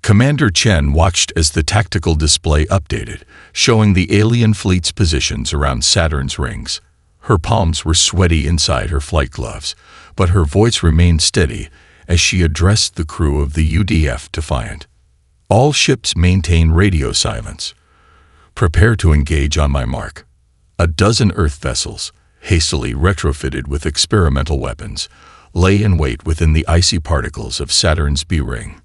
Commander Chen watched as the tactical display updated, showing the alien fleet's positions around Saturn's rings. Her palms were sweaty inside her flight gloves, but her voice remained steady as she addressed the crew of the UDF Defiant. All ships maintain radio silence. Prepare to engage on my mark. A dozen Earth vessels, hastily retrofitted with experimental weapons, lay in wait within the icy particles of Saturn's B-ring.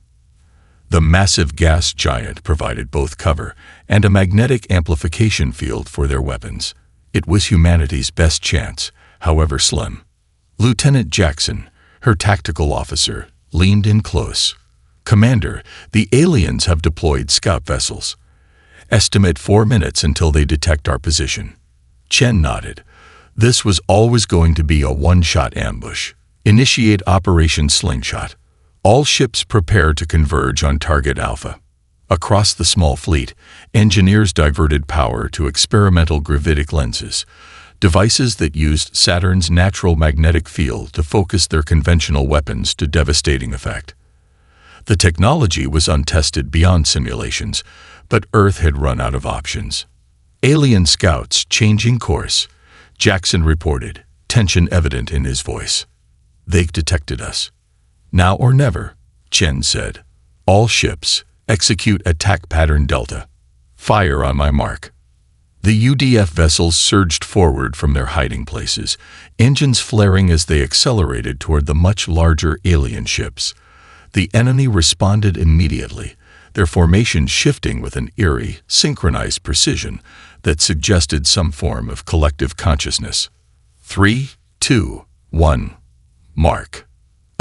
The massive gas giant provided both cover and a magnetic amplification field for their weapons. It was humanity's best chance, however slim. Lieutenant Jackson, her tactical officer, leaned in close. Commander, the aliens have deployed scout vessels. Estimate 4 minutes until they detect our position. Chen nodded. This was always going to be a one-shot ambush. Initiate Operation Slingshot. All ships prepare to converge on target Alpha. Across the small fleet, engineers diverted power to experimental gravitic lenses, devices that used Saturn's natural magnetic field to focus their conventional weapons to devastating effect. The technology was untested beyond simulations, but Earth had run out of options. Alien scouts changing course, Jackson reported, tension evident in his voice. They detected us. Now or never, Chen said. All ships, execute attack pattern Delta. Fire on my mark. The UDF vessels surged forward from their hiding places, engines flaring as they accelerated toward the much larger alien ships. The enemy responded immediately, their formation shifting with an eerie, synchronized precision that suggested some form of collective consciousness. 3, 2, 1. Mark.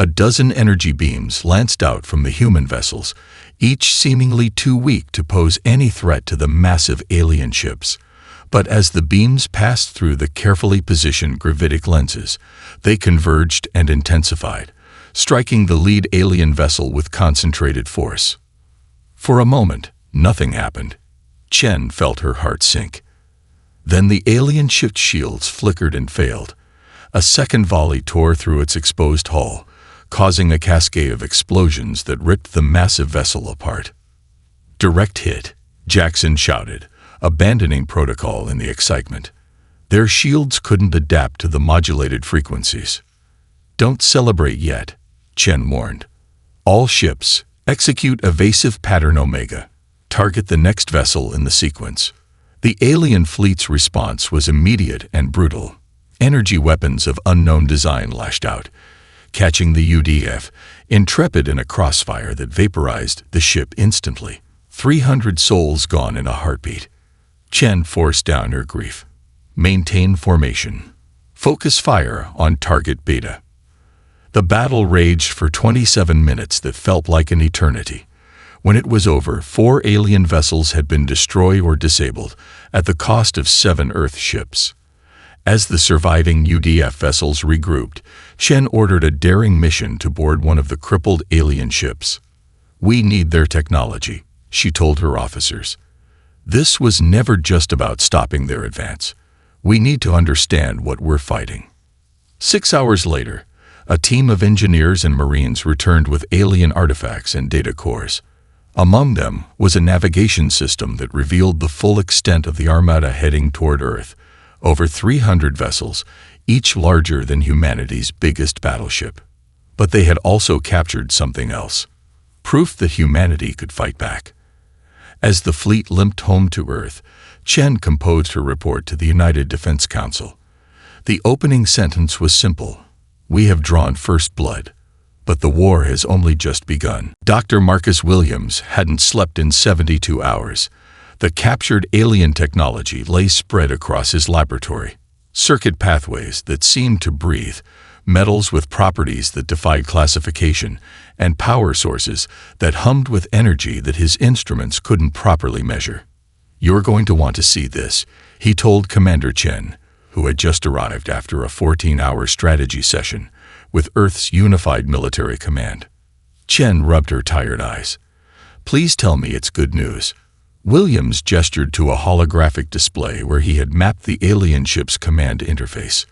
A dozen energy beams lanced out from the human vessels, each seemingly too weak to pose any threat to the massive alien ships. But as the beams passed through the carefully positioned gravitic lenses, they converged and intensified, striking the lead alien vessel with concentrated force. For a moment, nothing happened. Chen felt her heart sink. Then the alien ship's shields flickered and failed. A second volley tore through its exposed hull, causing a cascade of explosions that ripped the massive vessel apart. Direct hit, Jackson shouted, abandoning protocol in the excitement. Their shields couldn't adapt to the modulated frequencies. Don't celebrate yet, Chen warned. All ships, execute evasive pattern Omega. Target the next vessel in the sequence. The alien fleet's response was immediate and brutal. Energy weapons of unknown design lashed out, catching the UDF, intrepid in a crossfire that vaporized the ship instantly. 300 souls gone in a heartbeat. Chen forced down her grief. Maintain formation. Focus fire on target Beta. The battle raged for 27 minutes that felt like an eternity. When it was over, 4 alien vessels had been destroyed or disabled, at the cost of 7 Earth ships. As the surviving UDF vessels regrouped, Chen ordered a daring mission to board one of the crippled alien ships. We need their technology, she told her officers. This was never just about stopping their advance. We need to understand what we're fighting. 6 hours later, a team of engineers and Marines returned with alien artifacts and data cores. Among them was a navigation system that revealed the full extent of the Armada heading toward Earth. Over 300 vessels, each larger than humanity's biggest battleship. But they had also captured something else. Proof that humanity could fight back. As the fleet limped home to Earth, Chen composed her report to the United Defense Council. The opening sentence was simple. We have drawn first blood, but the war has only just begun. Dr. Marcus Williams hadn't slept in 72 hours. The captured alien technology lay spread across his laboratory. Circuit pathways that seemed to breathe, metals with properties that defied classification, and power sources that hummed with energy that his instruments couldn't properly measure. You're going to want to see this, he told Commander Chen, who had just arrived after a 14-hour strategy session with Earth's unified military command. Chen rubbed her tired eyes. Please tell me it's good news. Williams gestured to a holographic display where he had mapped the alien ship's command interface.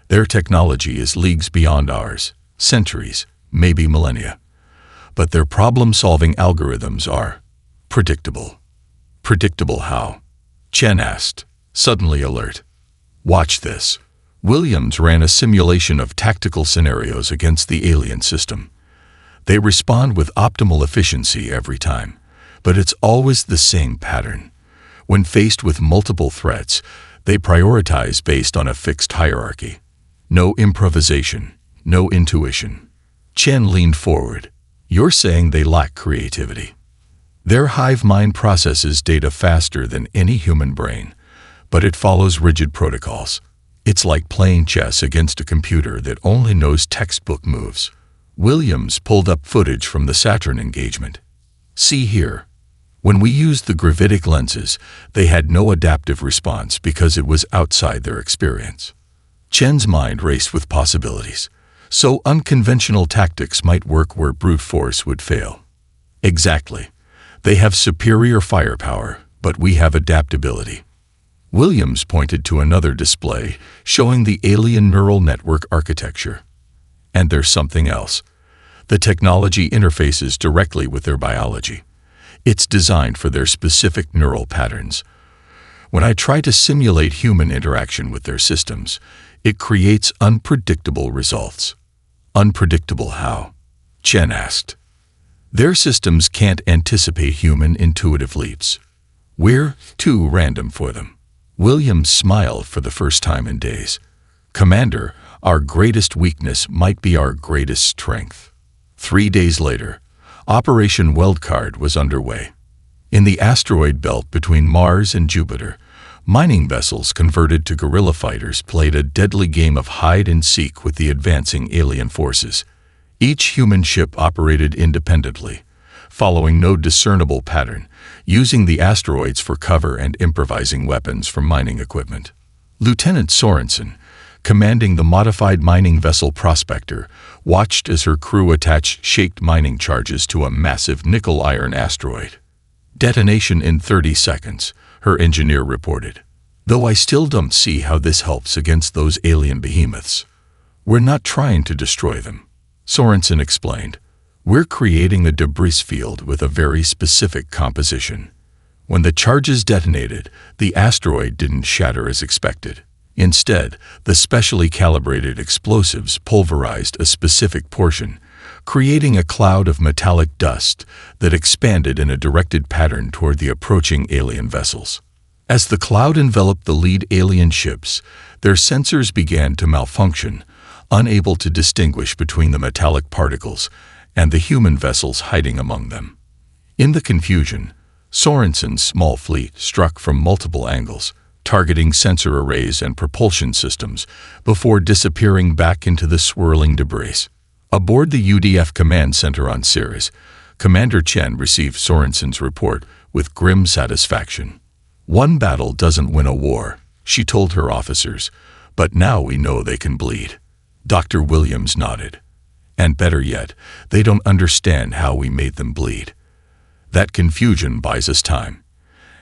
Their technology is leagues beyond ours, centuries, maybe millennia. but their problem-solving algorithms are predictable. Predictable how? Chen asked, suddenly alert. Watch this. Williams ran a simulation of tactical scenarios against the alien system. They respond with optimal efficiency every time, but it's always the same pattern. When faced with multiple threats, they prioritize based on a fixed hierarchy. No improvisation, no intuition. Chen leaned forward. You're saying they lack creativity. Their hive mind processes data faster than any human brain, but it follows rigid protocols. It's like playing chess against a computer that only knows textbook moves. Williams pulled up footage from the Saturn engagement. See here. When we used the gravitic lenses, they had no adaptive response because it was outside their experience. Chen's mind raced with possibilities. So unconventional tactics might work where brute force would fail. Exactly. They have superior firepower, but we have adaptability. Williams pointed to another display showing the alien neural network architecture. And there's something else. The technology interfaces directly with their biology. It's designed for their specific neural patterns. When I try to simulate human interaction with their systems, it creates unpredictable results. Unpredictable how? Chen asked. Their systems can't anticipate human intuitive leaps. We're too random for them. Williams smiled for the first time in days. Commander, our greatest weakness might be our greatest strength. 3 days later, Operation Wildcard was underway. In the asteroid belt between Mars and Jupiter, mining vessels converted to guerrilla fighters played a deadly game of hide-and-seek with the advancing alien forces. Each human ship operated independently, following no discernible pattern, using the asteroids for cover and improvising weapons from mining equipment. Lieutenant Sorensen, commanding the modified mining vessel Prospector, watched as her crew attached shaped mining charges to a massive nickel-iron asteroid. Detonation in 30 seconds, her engineer reported. Though I still don't see how this helps against those alien behemoths. We're not trying to destroy them, Sorensen explained. We're creating a debris field with a very specific composition. When the charges detonated, the asteroid didn't shatter as expected. Instead, the specially calibrated explosives pulverized a specific portion, creating a cloud of metallic dust that expanded in a directed pattern toward the approaching alien vessels. As the cloud enveloped the lead alien ships, their sensors began to malfunction, unable to distinguish between the metallic particles and the human vessels hiding among them. In the confusion, Sorensen's small fleet struck from multiple angles, targeting sensor arrays and propulsion systems before disappearing back into the swirling debris. Aboard the UDF command center on Ceres, Commander Chen received Sorensen's report with grim satisfaction. One battle doesn't win a war, she told her officers, but now we know they can bleed. Dr. Williams nodded. And better yet, they don't understand how we made them bleed. That confusion buys us time.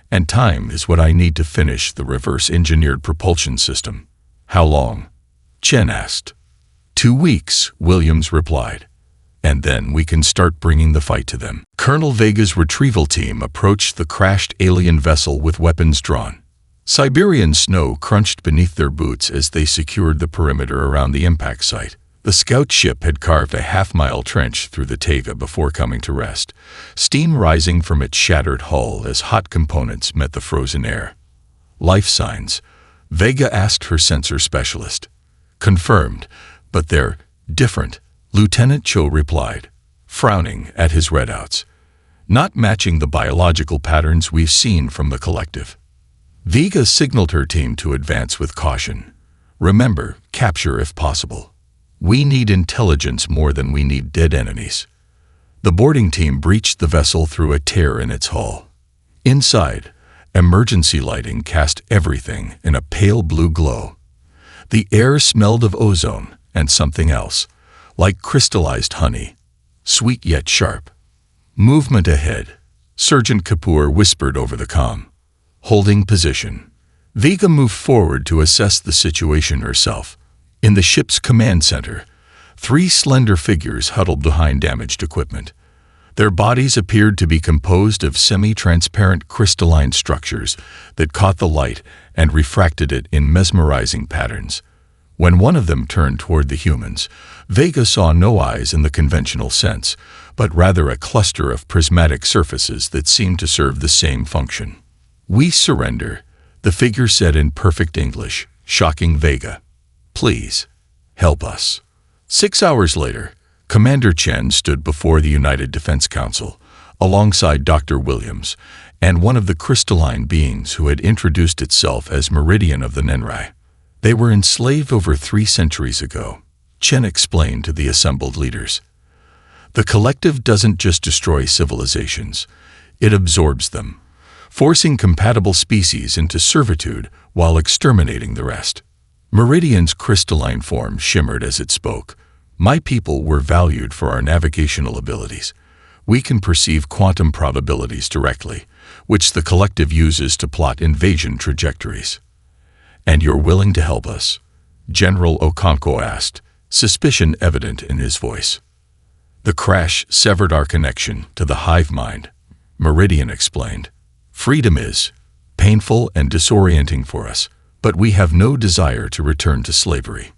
And time is what I need to finish the reverse-engineered propulsion system. How long? Chen asked. 2 weeks, Williams replied. And then we can start bringing the fight to them. Colonel Vega's retrieval team approached the crashed alien vessel with weapons drawn. Siberian snow crunched beneath their boots as they secured the perimeter around the impact site. The scout ship had carved a half-mile trench through the taiga before coming to rest, steam rising from its shattered hull as hot components met the frozen air. Life signs, Vega asked her sensor specialist. Confirmed, but they're different, Lieutenant Cho replied, frowning at his readouts. Not matching the biological patterns we've seen from the collective. Vega signaled her team to advance with caution. Remember, capture if possible. We need intelligence more than we need dead enemies. The boarding team breached the vessel through a tear in its hull. Inside, emergency lighting cast everything in a pale blue glow. The air smelled of ozone and something else, like crystallized honey, sweet yet sharp. Movement ahead, Sergeant Kapoor whispered over the comm. Holding position. Vega moved forward to assess the situation herself. In the ship's command center, 3 slender figures huddled behind damaged equipment. Their bodies appeared to be composed of semi-transparent crystalline structures that caught the light and refracted it in mesmerizing patterns. When one of them turned toward the humans, Vega saw no eyes in the conventional sense, but rather a cluster of prismatic surfaces that seemed to serve the same function. "We surrender," the figure said in perfect English, shocking Vega. "Please, help us." 6 hours later, Commander Chen stood before the United Defense Council, alongside Dr. Williams, and one of the crystalline beings who had introduced itself as Meridian of the Nenrai. They were enslaved over 3 centuries ago, Chen explained to the assembled leaders. The collective doesn't just destroy civilizations, it absorbs them, forcing compatible species into servitude while exterminating the rest. Meridian's crystalline form shimmered as it spoke. "My people were valued for our navigational abilities. We can perceive quantum probabilities directly, which the collective uses to plot invasion trajectories." "And you're willing to help us?" General Okonkwo asked, suspicion evident in his voice. "The crash severed our connection to the hive mind," Meridian explained. "Freedom is painful and disorienting for us, but we have no desire to return to slavery."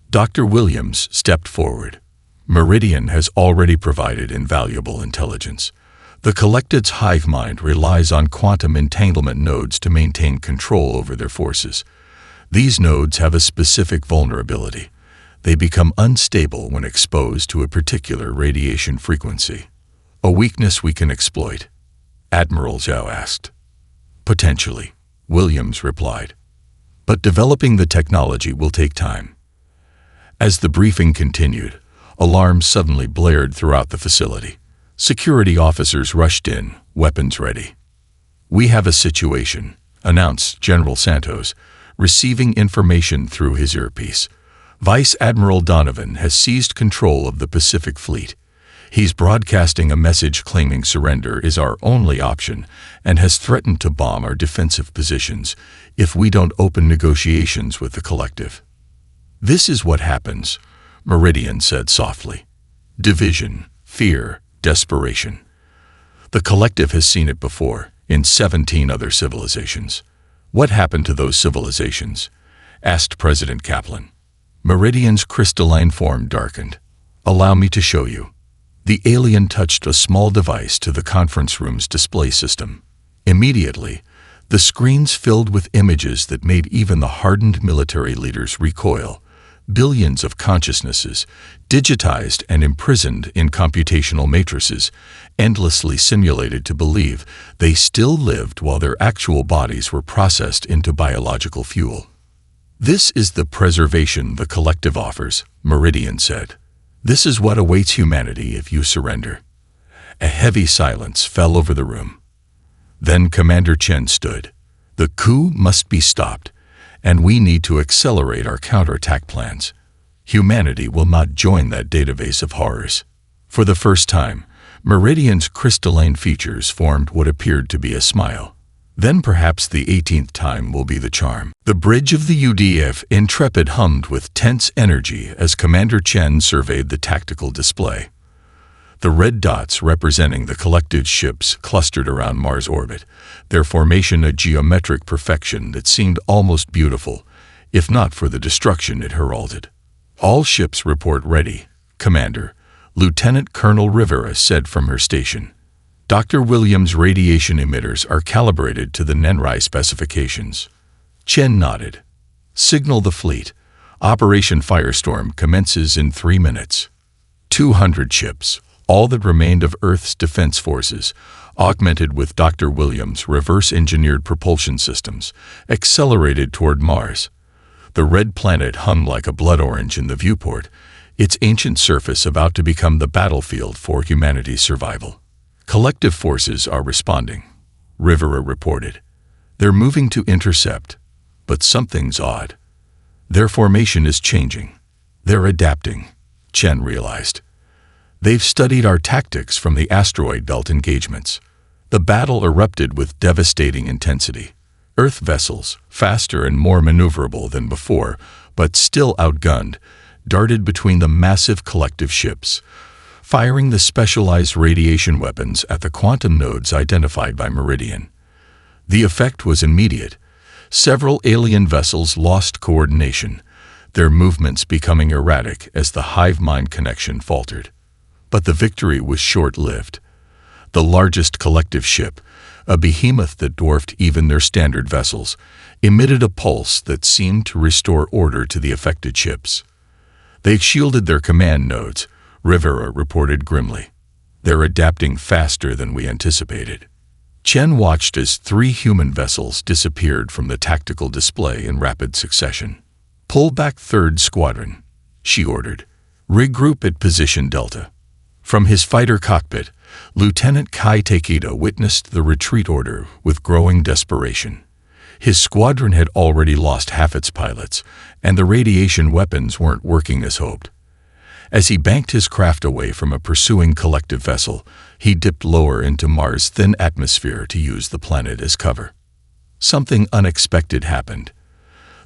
Dr. Williams stepped forward. "Meridian has already provided invaluable intelligence. The collected's hive mind relies on quantum entanglement nodes to maintain control over their forces. These nodes have a specific vulnerability. They become unstable when exposed to a particular radiation frequency. A weakness we can exploit?" Admiral Zhao asked. "Potentially," Williams replied. "But developing the technology will take time." As the briefing continued, alarms suddenly blared throughout the facility. Security officers rushed in, weapons ready. "We have a situation," announced General Santos, receiving information through his earpiece. "Vice Admiral Donovan has seized control of the Pacific Fleet. He's broadcasting a message claiming surrender is our only option and has threatened to bomb our defensive positions if we don't open negotiations with the collective." "This is what happens," Meridian said softly. "Division, fear, desperation. The collective has seen it before, in 17 other civilizations." "What happened to those civilizations?" asked President Kaplan. Meridian's crystalline form darkened. "Allow me to show you." The alien touched a small device to the conference room's display system. Immediately, the screens filled with images that made even the hardened military leaders recoil. Billions of consciousnesses, digitized and imprisoned in computational matrices, endlessly simulated to believe they still lived while their actual bodies were processed into biological fuel. "This is the preservation the collective offers," Meridian said. "This is what awaits humanity if you surrender." A heavy silence fell over the room. Then Commander Chen stood. "The coup must be stopped, and we need to accelerate our counterattack plans. Humanity will not join that database of horrors." For the first time, Meridian's crystalline features formed what appeared to be a smile. "Then perhaps the 18th time will be the charm." The bridge of the UDF Intrepid hummed with tense energy as Commander Chen surveyed the tactical display. The red dots representing the collected ships clustered around Mars' orbit, their formation a geometric perfection that seemed almost beautiful, if not for the destruction it heralded. "All ships report ready, Commander," Lieutenant Colonel Rivera said from her station. "Dr. Williams' radiation emitters are calibrated to the Nenrai specifications." Chen nodded. "Signal the fleet. Operation Firestorm commences in 3 minutes." 200 ships, all that remained of Earth's defense forces, augmented with Dr. Williams' reverse-engineered propulsion systems, accelerated toward Mars. The red planet hung like a blood orange in the viewport, its ancient surface about to become the battlefield for humanity's survival. "Collective forces are responding," Rivera reported. "They're moving to intercept, but something's odd. Their formation is changing. They're adapting," Chen realized. "They've studied our tactics from the asteroid belt engagements." The battle erupted with devastating intensity. Earth vessels, faster and more maneuverable than before, but still outgunned, darted between the massive collective ships. firing the specialized radiation weapons at the quantum nodes identified by Meridian. The effect was immediate. Several alien vessels lost coordination, their movements becoming erratic as the hive-mind connection faltered. But the victory was short-lived. The largest collective ship, a behemoth that dwarfed even their standard vessels, emitted a pulse that seemed to restore order to the affected ships. They shielded their command nodes, Rivera reported grimly. They're adapting faster than we anticipated. Chen watched as 3 human vessels disappeared from the tactical display in rapid succession. Pull back 3rd Squadron, she ordered. Regroup at Position Delta. From his fighter cockpit, Lieutenant Kai Takeda witnessed the retreat order with growing desperation. His squadron had already lost half its pilots, and the radiation weapons weren't working as hoped. As he banked his craft away from a pursuing collective vessel, he dipped lower into Mars' thin atmosphere to use the planet as cover. Something unexpected happened.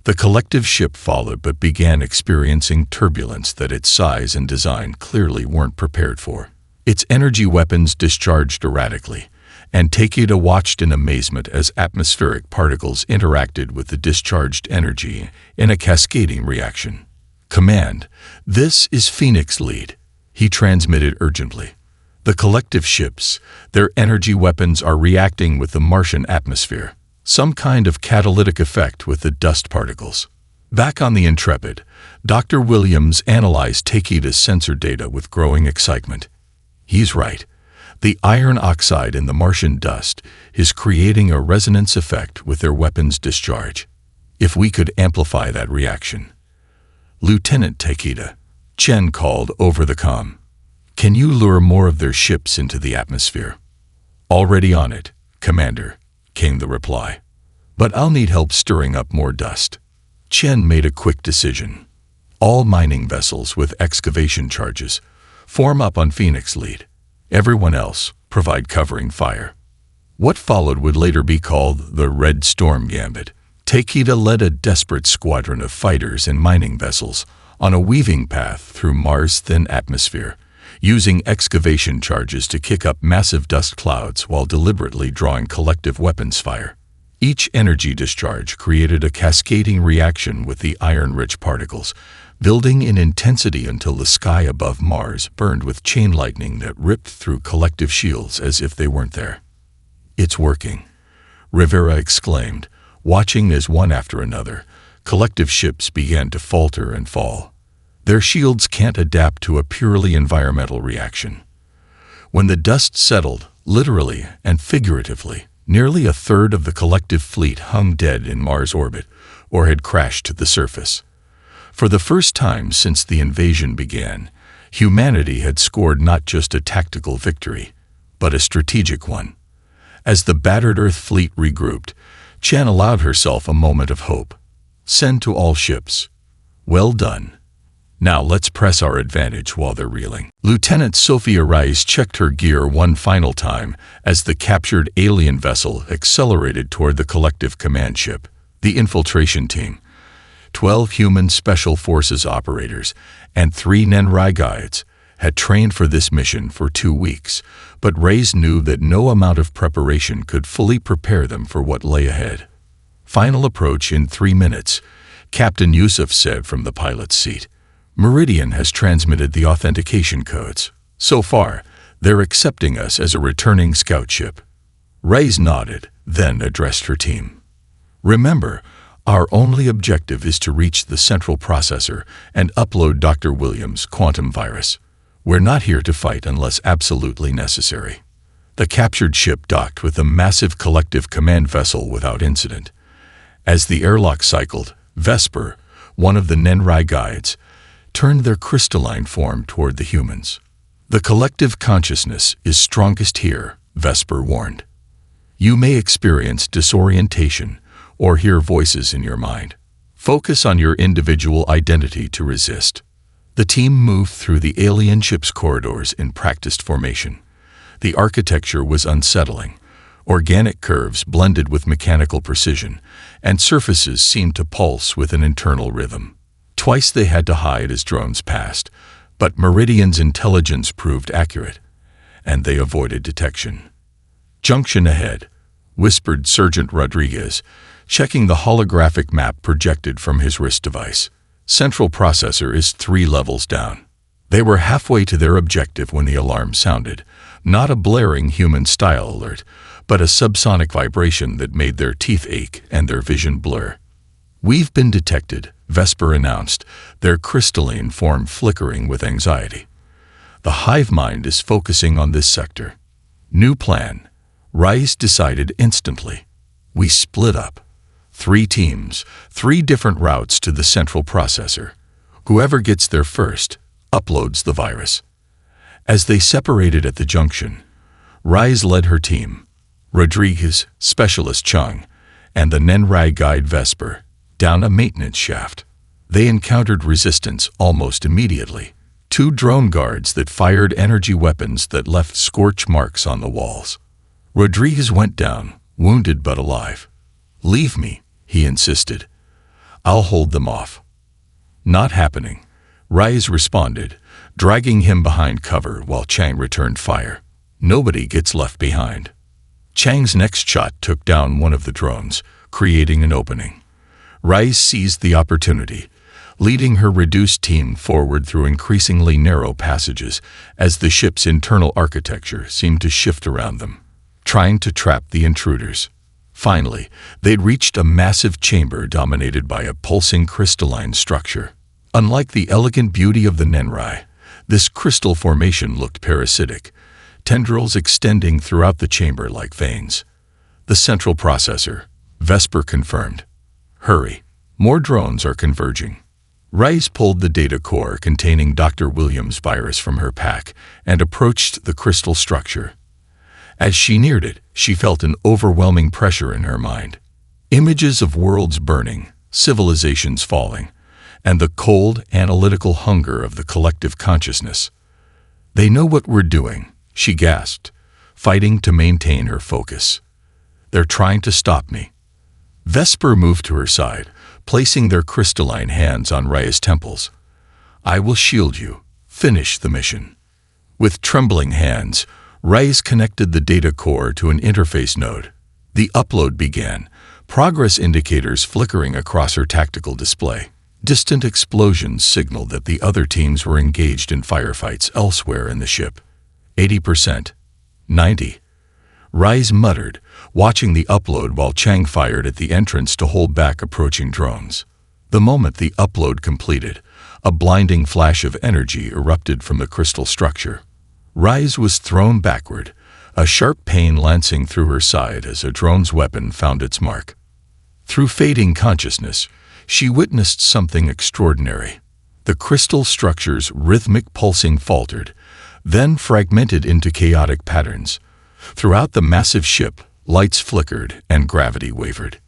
The collective ship followed but began experiencing turbulence that its size and design clearly weren't prepared for. Its energy weapons discharged erratically, and Takeda watched in amazement as atmospheric particles interacted with the discharged energy in a cascading reaction. "Command, this is Phoenix Lead," he transmitted urgently. "The collective ships, their energy weapons are reacting with the Martian atmosphere. Some kind of catalytic effect with the dust particles." Back on the Intrepid, Dr. Williams analyzed Takeda's sensor data with growing excitement. He's right. The iron oxide in the Martian dust is creating a resonance effect with their weapons discharge. If we could amplify that reaction. "Lieutenant Takeda," Chen called over the comm. "Can you lure more of their ships into the atmosphere?" "Already on it, Commander," came the reply. "But I'll need help stirring up more dust." Chen made a quick decision. "All mining vessels with excavation charges form up on Phoenix Lead. Everyone else provide covering fire." What followed would later be called the Red Storm Gambit. Takeda led a desperate squadron of fighters and mining vessels on a weaving path through Mars' thin atmosphere, using excavation charges to kick up massive dust clouds while deliberately drawing collective weapons fire. Each energy discharge created a cascading reaction with the iron-rich particles, building in intensity until the sky above Mars burned with chain lightning that ripped through collective shields as if they weren't there. "It's working," Rivera exclaimed, watching as one after another, collective ships began to falter and fall. Their shields can't adapt to a purely environmental reaction. When the dust settled, literally and figuratively, nearly a third of the collective fleet hung dead in Mars orbit or had crashed to the surface. For the first time since the invasion began, humanity had scored not just a tactical victory, but a strategic one. As the battered Earth fleet regrouped, Chen allowed herself a moment of hope. "Send to all ships. Well done. Now let's press our advantage while they're reeling." Lieutenant Sophia Rice checked her gear one final time as the captured alien vessel accelerated toward the collective command ship. The infiltration team, 12 human special forces operators and 3 Nenrai guides, had trained for this mission for 2 weeks, but Reyes knew that no amount of preparation could fully prepare them for what lay ahead. "Final approach in 3 minutes, Captain Yusuf said from the pilot's seat. "Meridian has transmitted the authentication codes. So far, they're accepting us as a returning scout ship." Reyes nodded, then addressed her team. "Remember, our only objective is to reach the central processor and upload Dr. Williams' quantum virus. We're not here to fight unless absolutely necessary." The captured ship docked with a massive collective command vessel without incident. As the airlock cycled, Vesper, one of the Nenrai guides, turned their crystalline form toward the humans. "The collective consciousness is strongest here," Vesper warned. "You may experience disorientation or hear voices in your mind. Focus on your individual identity to resist." The team moved through the alien ship's corridors in practiced formation. The architecture was unsettling. Organic curves blended with mechanical precision, and surfaces seemed to pulse with an internal rhythm. Twice they had to hide as drones passed, But Meridian's intelligence proved accurate, and they avoided detection. "Junction ahead," whispered Sergeant Rodriguez, checking the holographic map projected from his wrist device. "Central processor is 3 levels down." They were halfway to their objective when the alarm sounded, not a blaring human-style alert, but a subsonic vibration that made their teeth ache and their vision blur. "We've been detected," Vesper announced, their crystalline form flickering with anxiety. "The hive mind is focusing on this sector." "New plan," Rice decided instantly. "We split up. 3 teams, 3 different routes to the central processor. Whoever gets there first uploads the virus." As they separated at the junction, Rice led her team, Rodriguez, Specialist Chung, and the Nenrai guide Vesper, down a maintenance shaft. They encountered resistance almost immediately. 2 drone guards that fired energy weapons that left scorch marks on the walls. Rodriguez went down, wounded but alive. "Leave me," he insisted. "I'll hold them off." "Not happening," Rice responded, dragging him behind cover while Chang returned fire. "Nobody gets left behind." Chang's next shot took down one of the drones, creating an opening. Rice seized the opportunity, leading her reduced team forward through increasingly narrow passages as the ship's internal architecture seemed to shift around them, trying to trap the intruders. Finally, they'd reached a massive chamber dominated by a pulsing crystalline structure. Unlike the elegant beauty of the Nenrai, this crystal formation looked parasitic, tendrils extending throughout the chamber like veins. "The central processor," Vesper confirmed. "Hurry. More drones are converging." Rice pulled the data core containing Dr. Williams' virus from her pack and approached the crystal structure. As she neared it, she felt an overwhelming pressure in her mind. Images of worlds burning, civilizations falling, and the cold, analytical hunger of the collective consciousness. "They know what we're doing," she gasped, fighting to maintain her focus. "They're trying to stop me." Vesper moved to her side, placing their crystalline hands on Raya's temples. "I will shield you. Finish the mission." With trembling hands, Rice connected the data core to an interface node. The upload began, progress indicators flickering across her tactical display. Distant explosions signaled that the other teams were engaged in firefights elsewhere in the ship. 80%. 90. Rice muttered, watching the upload while Chang fired at the entrance to hold back approaching drones. The moment the upload completed, a blinding flash of energy erupted from the crystal structure. Rice was thrown backward, a sharp pain lancing through her side as a drone's weapon found its mark. Through fading consciousness, she witnessed something extraordinary. The crystal structure's rhythmic pulsing faltered, then fragmented into chaotic patterns. Throughout the massive ship, lights flickered and gravity wavered.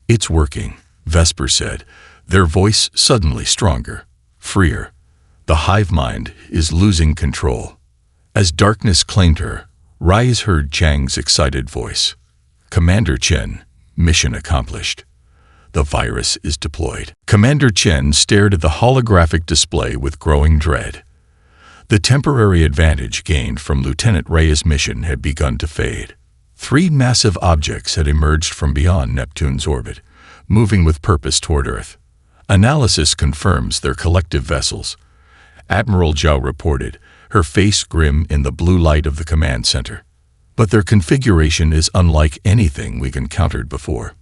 "It's working," Vesper said, their voice suddenly stronger, freer. "The hive mind is losing control." As darkness claimed her, Rice heard Chang's excited voice. "Commander Chen, mission accomplished. The virus is deployed." Commander Chen stared at the holographic display with growing dread. The temporary advantage gained from Lieutenant Raya's mission had begun to fade. 3 massive objects had emerged from beyond Neptune's orbit, moving with purpose toward Earth. Analysis confirms their collective vessels. Admiral Zhao reported, her face grim in the blue light of the command center. "But their configuration is unlike anything we've encountered before."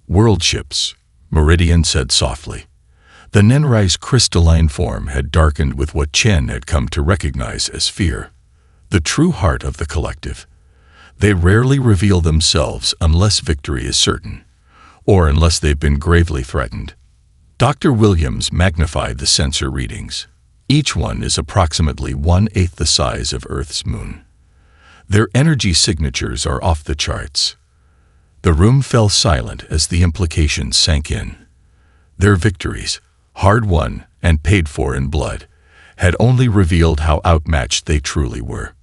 "World ships," Meridian said softly. The Nenrai's crystalline form had darkened with what Chen had come to recognize as fear. The true heart of the collective. They rarely reveal themselves unless victory is certain, or unless they've been gravely threatened. Dr. Williams magnified the sensor readings. Each one is approximately 1/8 the size of Earth's moon. Their energy signatures are off the charts. The room fell silent as the implications sank in. Their victories, hard won and paid for in blood, had only revealed how outmatched they truly were.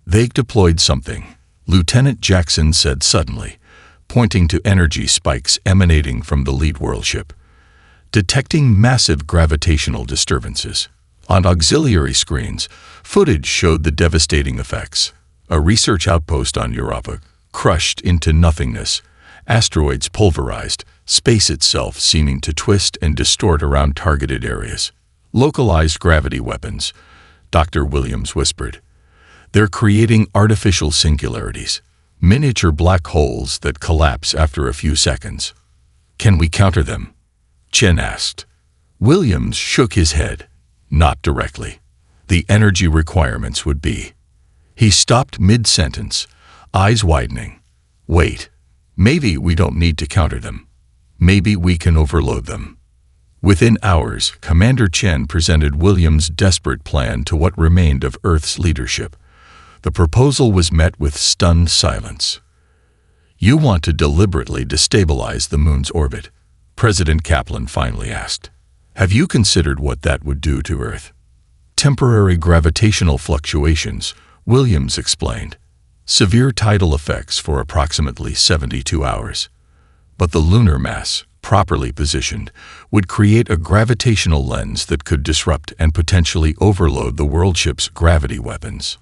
"They deployed something," Lieutenant Jackson said suddenly, pointing to energy spikes emanating from the lead world ship. "Detecting massive gravitational disturbances. On auxiliary screens, footage showed the devastating effects. A research outpost on Europa, crushed into nothingness, asteroids pulverized, space itself seeming to twist and distort around targeted areas. Localized gravity weapons, Dr. Williams whispered. They're creating artificial singularities, miniature black holes that collapse after a few seconds. Can we counter them? Chen asked. Williams shook his head. Not directly. The energy requirements would be. He stopped mid-sentence, eyes widening. Wait, maybe we don't need to counter them. Maybe we can overload them. Within hours, Commander Chen presented Williams' desperate plan to what remained of Earth's leadership. The proposal was met with stunned silence. You want to deliberately destabilize the moon's orbit? President Kaplan finally asked. Have you considered what that would do to Earth? Temporary gravitational fluctuations, Williams explained. Severe tidal effects for approximately 72 hours. But the lunar mass, properly positioned, would create a gravitational lens that could disrupt and potentially overload the worldship's gravity weapons.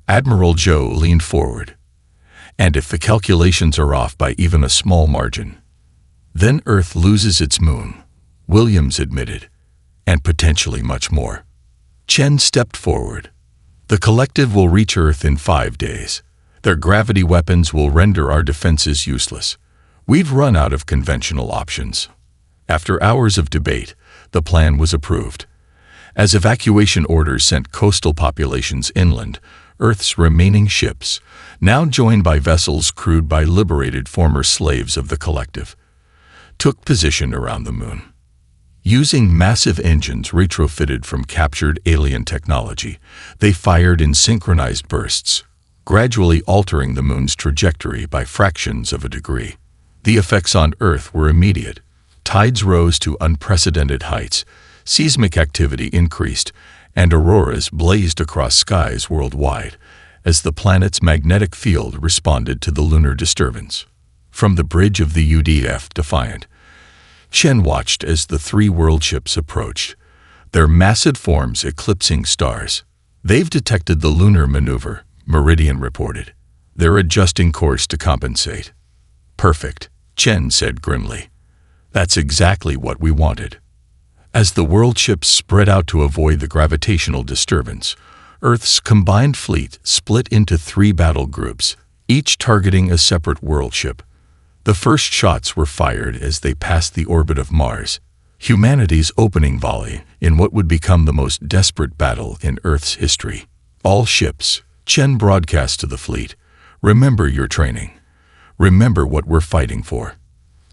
Admiral Zhou leaned forward. And if the calculations are off by even a small margin, then Earth loses its moon, Williams admitted, and potentially much more. Chen stepped forward. The collective will reach Earth in 5 days. Their gravity weapons will render our defenses useless. We've run out of conventional options. After hours of debate, the plan was approved. As evacuation orders sent coastal populations inland, Earth's remaining ships, now joined by vessels crewed by liberated former slaves of the collective, took position around the moon. Using massive engines retrofitted from captured alien technology, they fired in synchronized bursts, gradually altering the moon's trajectory by fractions of a degree. The effects on Earth were immediate. Tides rose to unprecedented heights, seismic activity increased, and auroras blazed across skies worldwide as the planet's magnetic field responded to the lunar disturbance. From the bridge of the UDF Defiant, Chen watched as the 3 worldships approached, their massive forms eclipsing stars. They've detected the lunar maneuver, Meridian reported. They're adjusting course to compensate. Perfect, Chen said grimly. That's exactly what we wanted. As the worldships spread out to avoid the gravitational disturbance, Earth's combined fleet split into 3 battle groups, each targeting a separate worldship. The first shots were fired as they passed the orbit of Mars, humanity's opening volley in what would become the most desperate battle in Earth's history. All ships, Chen broadcast to the fleet, remember your training. Remember what we're fighting for.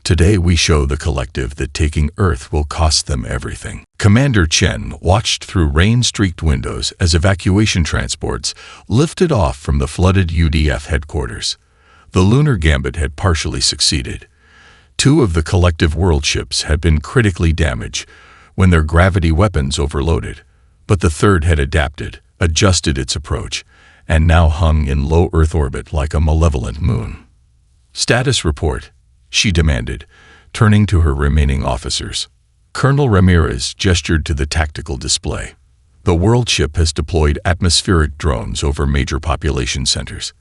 Today we show the collective that taking Earth will cost them everything. Commander Chen watched through rain-streaked windows as evacuation transports lifted off from the flooded UDF headquarters. The lunar gambit had partially succeeded. 2 of the collective worldships had been critically damaged when their gravity weapons overloaded, but the third had adapted, adjusted its approach, and now hung in low Earth orbit like a malevolent moon. Status report, she demanded, turning to her remaining officers. Colonel Ramirez gestured to the tactical display. The worldship has deployed atmospheric drones over major population centers.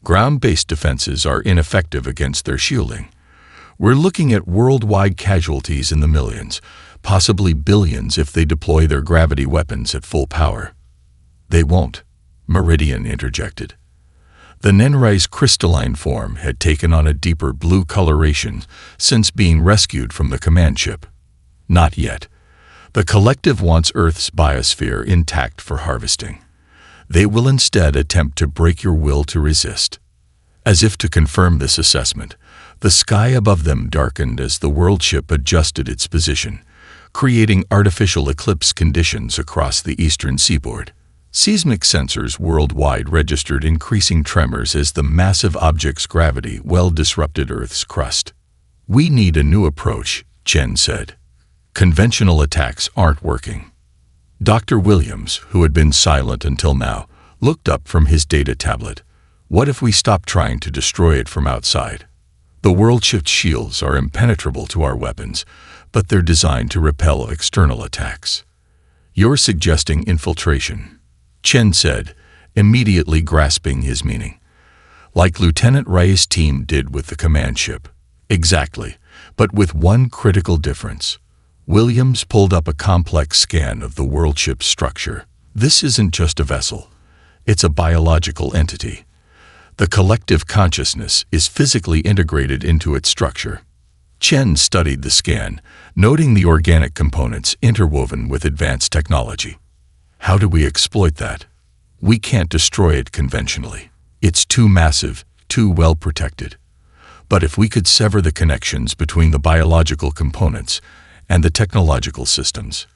Ground-based defenses are ineffective against their shielding. We're looking at worldwide casualties in the millions, possibly billions if they deploy their gravity weapons at full power. They won't, Meridian interjected. The Nenrai's crystalline form had taken on a deeper blue coloration since being rescued from the command ship. Not yet. The collective wants Earth's biosphere intact for harvesting. They will instead attempt to break your will to resist. As if to confirm this assessment, the sky above them darkened as the worldship adjusted its position, creating artificial eclipse conditions across the eastern seaboard. Seismic sensors worldwide registered increasing tremors as the massive object's gravity well disrupted Earth's crust. We need a new approach, Chen said. Conventional attacks aren't working. Dr. Williams, who had been silent until now, looked up from his data tablet. What if we stop trying to destroy it from outside? The worldship's shields are impenetrable to our weapons, but they're designed to repel external attacks. "You're suggesting infiltration," Chen said, immediately grasping his meaning. "Like Lieutenant Reyes' team did with the command ship." "Exactly, but with one critical difference." Williams pulled up a complex scan of the world ship's structure. "This isn't just a vessel. It's a biological entity. The collective consciousness is physically integrated into its structure." Chen studied the scan, noting the organic components interwoven with advanced technology. "How do we exploit that?" "We can't destroy it conventionally. It's too massive, too well protected. But if we could sever the connections between the biological components and the technological systems,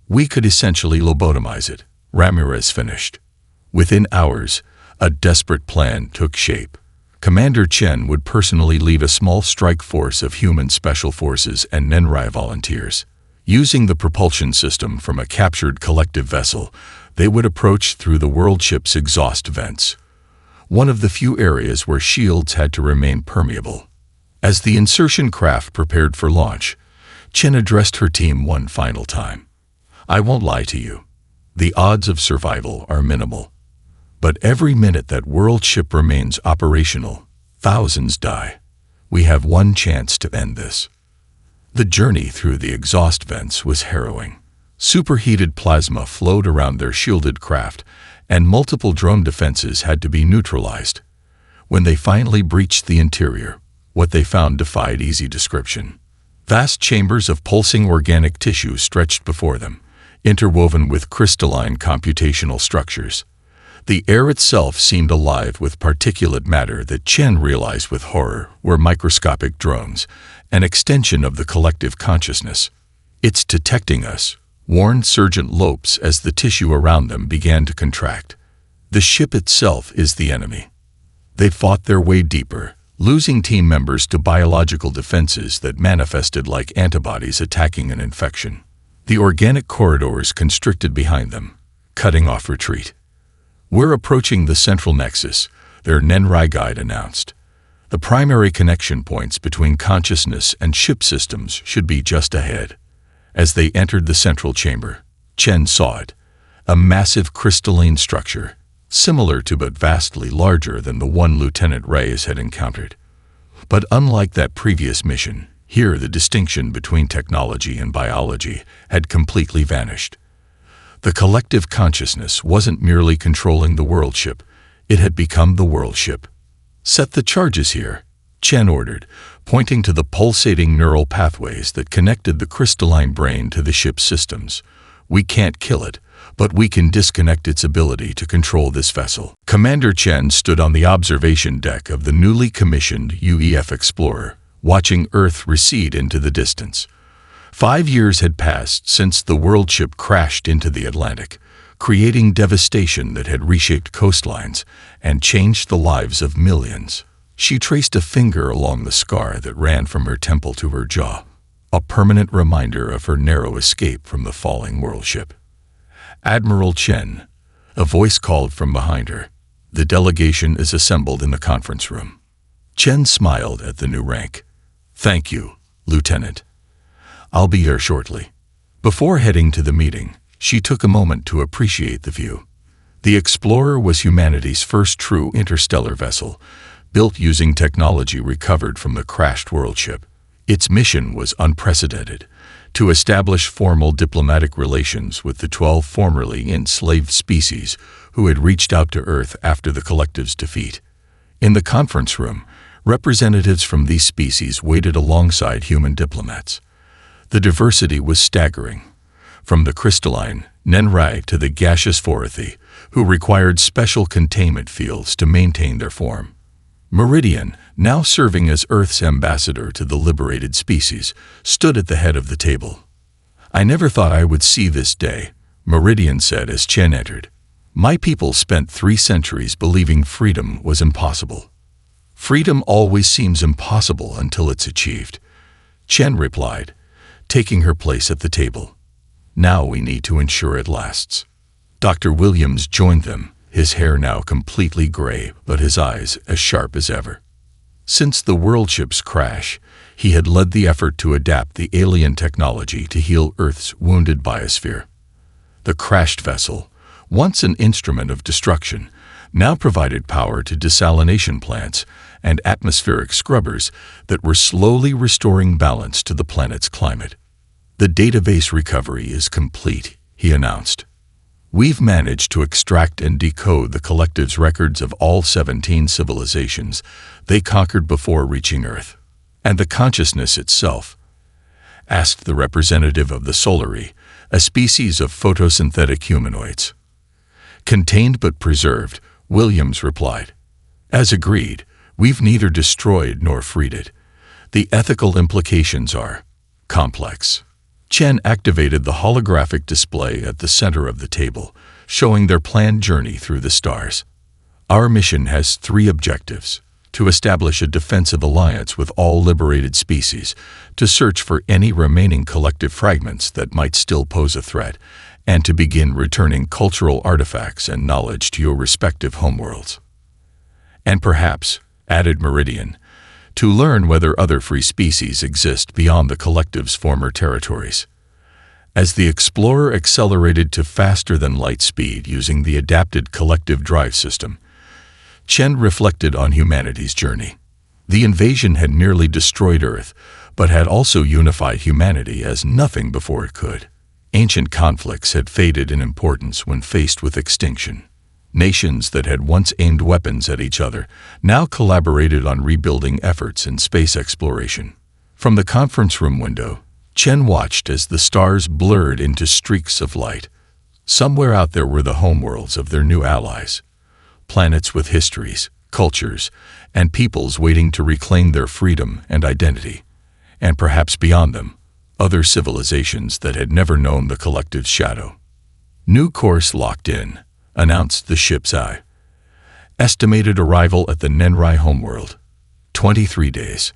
we could essentially lobotomize it," Ramirez finished. Within hours, a desperate plan took shape. Commander Chen would personally lead a small strike force of human special forces and Nenrai volunteers. Using the propulsion system from a captured collective vessel, they would approach through the world ship's exhaust vents, one of the few areas where shields had to remain permeable. As the insertion craft prepared for launch, Chen addressed her team one final time. "I won't lie to you. The odds of survival are minimal. But every minute that world ship remains operational, thousands die. We have one chance to end this." The journey through the exhaust vents was harrowing. Superheated plasma flowed around their shielded craft, and multiple drone defenses had to be neutralized. When they finally breached the interior, what they found defied easy description. Vast chambers of pulsing organic tissue stretched before them, interwoven with crystalline computational structures. The air itself seemed alive with particulate matter that Chen realized with horror were microscopic drones, an extension of the collective consciousness. "It's detecting us," warned Sergeant Lopes as the tissue around them began to contract. "The ship itself is the enemy." They fought their way deeper, losing team members to biological defenses that manifested like antibodies attacking an infection. The organic corridors constricted behind them, cutting off retreat. "We're approaching the central nexus," their Nenrai guide announced. "The primary connection points between consciousness and ship systems should be just ahead." As they entered the central chamber, Chen saw it, a massive crystalline structure, similar to but vastly larger than the one Lieutenant Reyes had encountered. But unlike that previous mission, here the distinction between technology and biology had completely vanished. The collective consciousness wasn't merely controlling the world ship, it had become the world ship. "Set the charges here," Chen ordered, pointing to the pulsating neural pathways that connected the crystalline brain to the ship's systems. "We can't kill it, but we can disconnect its ability to control this vessel." Commander Chen stood on the observation deck of the newly commissioned UEF Explorer, watching Earth recede into the distance. 5 years had passed since the world ship crashed into the Atlantic, creating devastation that had reshaped coastlines and changed the lives of millions. She traced a finger along the scar that ran from her temple to her jaw, a permanent reminder of her narrow escape from the falling world ship. "Admiral Chen," a voice called from behind her. "The delegation is assembled in the conference room." Chen smiled at the new rank. "Thank you, Lieutenant. I'll be here shortly." Before heading to the meeting, she took a moment to appreciate the view. The Explorer was humanity's first true interstellar vessel, built using technology recovered from the crashed world ship. Its mission was unprecedented: to establish formal diplomatic relations with the 12 formerly enslaved species who had reached out to Earth after the collective's defeat. In the conference room, representatives from these species waited alongside human diplomats. The diversity was staggering, from the crystalline Nenrai to the gaseous Forathi, who required special containment fields to maintain their form. Meridian, now serving as Earth's ambassador to the liberated species, stood at the head of the table. "I never thought I would see this day," Meridian said as Chen entered. "My people spent 3 centuries believing freedom was impossible." "Freedom always seems impossible until it's achieved," Chen replied, taking her place at the table. "Now we need to ensure it lasts." Dr. Williams joined them, his hair now completely gray, but his eyes as sharp as ever. Since the world ship's crash, he had led the effort to adapt the alien technology to heal Earth's wounded biosphere. The crashed vessel, once an instrument of destruction, now provided power to desalination plants and atmospheric scrubbers that were slowly restoring balance to the planet's climate. "The database recovery is complete," he announced. "We've managed to extract and decode the collective's records of all 17 civilizations they conquered before reaching Earth." "And the consciousness itself?" asked the representative of the Solari, a species of photosynthetic humanoids. "Contained but preserved," Williams replied. "As agreed, we've neither destroyed nor freed it. The ethical implications are complex." Chen activated the holographic display at the center of the table, showing their planned journey through the stars. "Our mission has 3 objectives: to establish a defensive alliance with all liberated species, to search for any remaining collective fragments that might still pose a threat, and to begin returning cultural artifacts and knowledge to your respective homeworlds. And perhaps," added Meridian, "to learn whether other free species exist beyond the collective's former territories." As the explorer accelerated to faster-than-light speed using the adapted collective drive system, Chen reflected on humanity's journey. The invasion had nearly destroyed Earth, but had also unified humanity as nothing before it could. Ancient conflicts had faded in importance when faced with extinction. Nations that had once aimed weapons at each other now collaborated on rebuilding efforts in space exploration. From the conference room window, Chen watched as the stars blurred into streaks of light. Somewhere out there were the homeworlds of their new allies, planets with histories, cultures, and peoples waiting to reclaim their freedom and identity. And perhaps beyond them, other civilizations that had never known the collective's shadow. "New course locked in," announced the ship's eye. "Estimated arrival at the Nenrai homeworld, 23 days."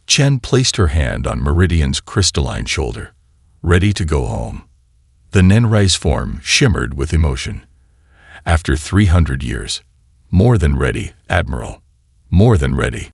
Chen placed her hand on Meridian's crystalline shoulder. "Ready to go home." The Nenrai's form shimmered with emotion. "After 300 years. More than ready, Admiral. More than ready."